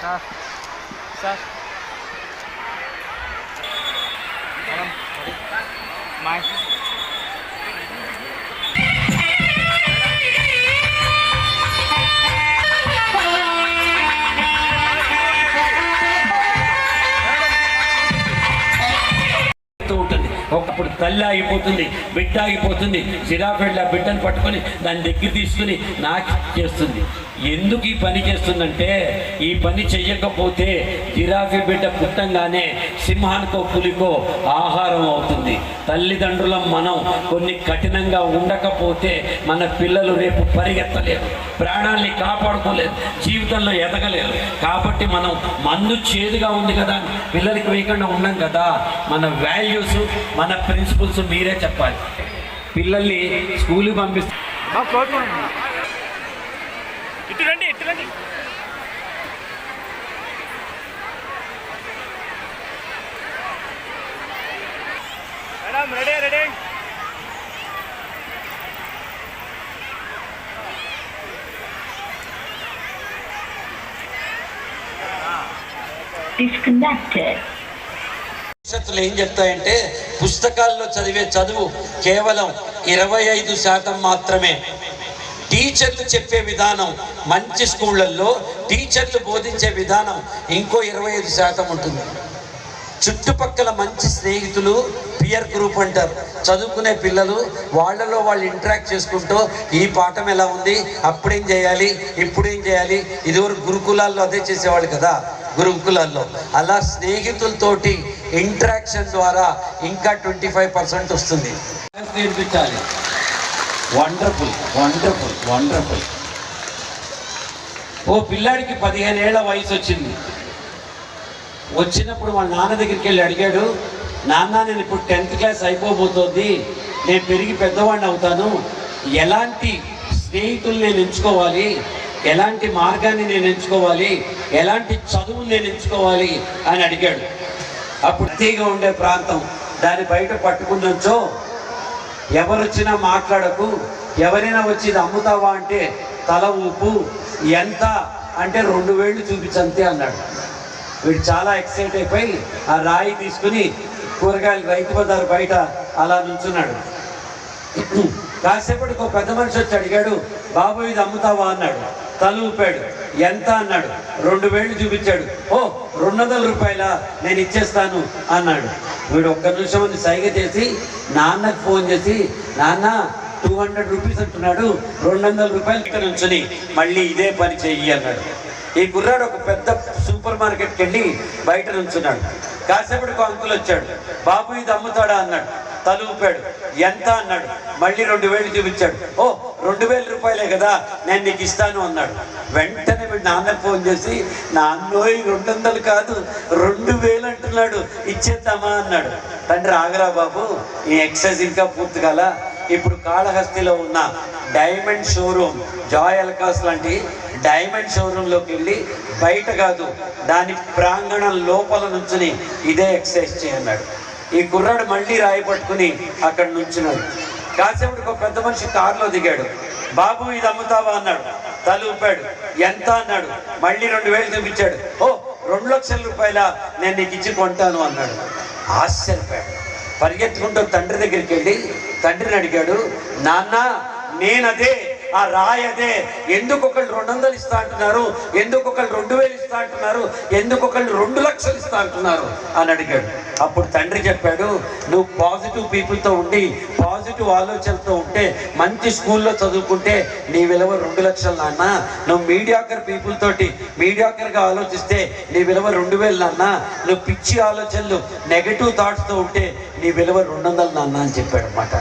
Sir. My. ఒకప్పుడు తల్లి ఆగిపోతుంది, బిడ్డ ఆగిపోతుంది. జిరాఫెళ్ళి ఆ బిడ్డను పట్టుకొని దాని దగ్గర తీసుకుని నాకు చేస్తుంది. ఎందుకు ఈ పని చేస్తుందంటే, ఈ పని చెయ్యకపోతే జిరాఫీ బిడ్డ పుట్టంగానే సింహానికో పులికో ఆహారం అవుతుంది. తల్లిదండ్రులం మనం కొన్ని కఠినంగా ఉండకపోతే మన పిల్లలు రేపు పరిగెత్తలేరు, ప్రాణాల్ని కాపాడుకోలేరు, జీవితంలో ఎదగలేరు. కాబట్టి మనం మందు చేదుగా ఉంది కదా పిల్లలకి వేయకుండా ఉన్నాం కదా. మన వాల్యూస్, మన ప్రిన్సిపల్స్ మీరే చెప్పాలి. పిల్లల్ని స్కూల్కి పంపిస్తే ఇటురండి. Madam ready. Disconnected. ఏం చెప్తాయంటే, పుస్తకాల్లో చదివే చదువు కేవలం 25% మాత్రమే. టీచర్లు చెప్పే విధానం, మంచి స్కూళ్ళల్లో టీచర్లు బోధించే విధానం ఇంకో 25% ఉంటుంది. చుట్టుపక్కల మంచి స్నేహితులు, పియర్ గ్రూప్ అంటారు, చదువుకునే పిల్లలు, వాళ్ళలో వాళ్ళు ఇంటరాక్ట్ చేసుకుంటూ ఈ పాఠం ఎలా ఉంది, అప్పుడేం చేయాలి, ఇప్పుడేం చేయాలి. ఇదివరకు గురుకులాల్లో అదే చేసేవాళ్ళు కదా, గురుకులాల్లో. అలా స్నేహితులతోటి ఇంటరాక్షన్ ద్వారా ఇంకా 25% వస్తుంది. నేర్పించాలి. వండర్ఫుల్. ఓ పిల్లాడికి 15 ఏళ్ల వయసు వచ్చింది. వచ్చినప్పుడు వాళ్ళ నాన్న దగ్గరికి వెళ్ళి అడిగాడు, నాన్న నేను ఇప్పుడు 10th క్లాస్ అయిపోబోతోంది, నేను పెరిగి పెద్దవాడిని అవుతాను, ఎలాంటి స్నేహితులు నేను ఎంచుకోవాలి, ఎలాంటి మార్గాన్ని నేను ఎంచుకోవాలి, ఎలాంటి చదువులు నేను ఎంచుకోవాలి అని అడిగాడు. అప్పుడు తీగా ఉండే ప్రాంతం, దాన్ని బయట పట్టుకుందొచ్చో, ఎవరొచ్చినా మాట్లాడకు, ఎవరైనా వచ్చి ఇది అమ్ముతావా అంటే తల ఊపు, ఎంత అంటే 2,000 చూపించంతే అన్నాడు. వీడు చాలా ఎక్సైట్ అయిపోయి ఆ రాయి తీసుకుని కూరగాయలు రైతు బజారు బయట అలా నుంచున్నాడు. కాసేపటికి ఒక పెద్ద మనిషి వచ్చి అడిగాడు, బాబు ఇది అమ్ముతావా అన్నాడు. తల ఊపాడు. ఎంత అన్నాడు. 2,000 చూపించాడు. ఓ 200 రూపాయల, నేను ఇచ్చేస్తాను అన్నాడు. వీడు ఒక్క నిమిషం అని సైగ చేసి నాన్నకు ఫోన్ చేసి, నాన్న 200 రూపీస్ అంటున్నాడు, 200 రూపాయలు ఇక్కడ నుంచుని మళ్ళీ ఇదే పని చెయ్యి అన్నాడు. ఈ గుర్రాడు ఒక పెద్ద సూపర్ మార్కెట్కి వెళ్ళి బయట నుంచున్నాడు. కాసేపటికి అంకుల్ వచ్చాడు. బాబు ఇది అమ్ముతాడా అన్నాడు. తల ఊపాడు. ఎంత అన్నాడు. మళ్ళీ 2,000 చూపించాడు. ఓ 2,000 రూపాయలే కదా, నేను నీకు ఇస్తాను అన్నాడు. వెంటనే వీడు నాన్నకు ఫోన్ చేసి, నాన్నోయ్ 200 కాదు 2,000 అంటున్నాడు, ఇచ్చేద్దామా అన్నాడు. తండ్రి ఆగరా బాబు, ఈ ఎక్సైజ్ ఇంకా పూర్తి కాల. ఇప్పుడు కాళహస్తిలో ఉన్న డైమండ్ షోరూమ్, జాయ్ అల్కాస్ లాంటి డైమండ్ షోరూంలోకి వెళ్ళి బయట కాదు, దాని ప్రాంగణం లోపల నుంచుని ఇదే ఎక్సర్సైజ్ చేయన్నాడు. ఈ కుర్రాడు మళ్ళీ రాయి పట్టుకుని అక్కడ నుంచున్నాడు. కాసేపటికి ఒక పెద్ద మనిషి కారులో దిగాడు. బాబు ఇది అమ్ముతావా అన్నాడు. తల ఊపాడు. ఎంత అన్నాడు. మళ్ళీ 2,000 చూపించాడు. ఓ 2 లక్షల రూపాయల, నేను నీకు ఇచ్చి కొంటాను అన్నాడు. ఆశ్చర్యపోయాడు. పరిగెత్తుకుంటూ తండ్రి దగ్గరికి వెళ్ళి తండ్రిని అడిగాడు, నాన్న నేనదే, ఆ రాయి అదే, ఎందుకు ఒకళ్ళు 200 ఇస్తా అంటున్నారు, ఎందుకు ఒకళ్ళు 2,000 ఇస్తా అంటున్నారు, ఎందుకు ఒకళ్ళు 2 లక్షలు ఇస్తా అంటున్నారు అని అడిగాడు. అప్పుడు తండ్రి చెప్పాడు, నువ్వు పాజిటివ్ పీపుల్తో ఉండి పాజిటివ్ ఆలోచనలతో ఉంటే, మంచి స్కూల్లో చదువుకుంటే నీ విలువ 2 లక్షలు నాన్న. నువ్వు మీడియాకర్ పీపుల్ తోటి మీడియాకర్గా ఆలోచిస్తే నీ విలువ 2,000 నాన్న. నువ్వు పిచ్చి ఆలోచనలు, నెగటివ్ థాట్స్తో ఉంటే నీ విలువ 200 నాన్న అని చెప్పాడు అన్నమాట.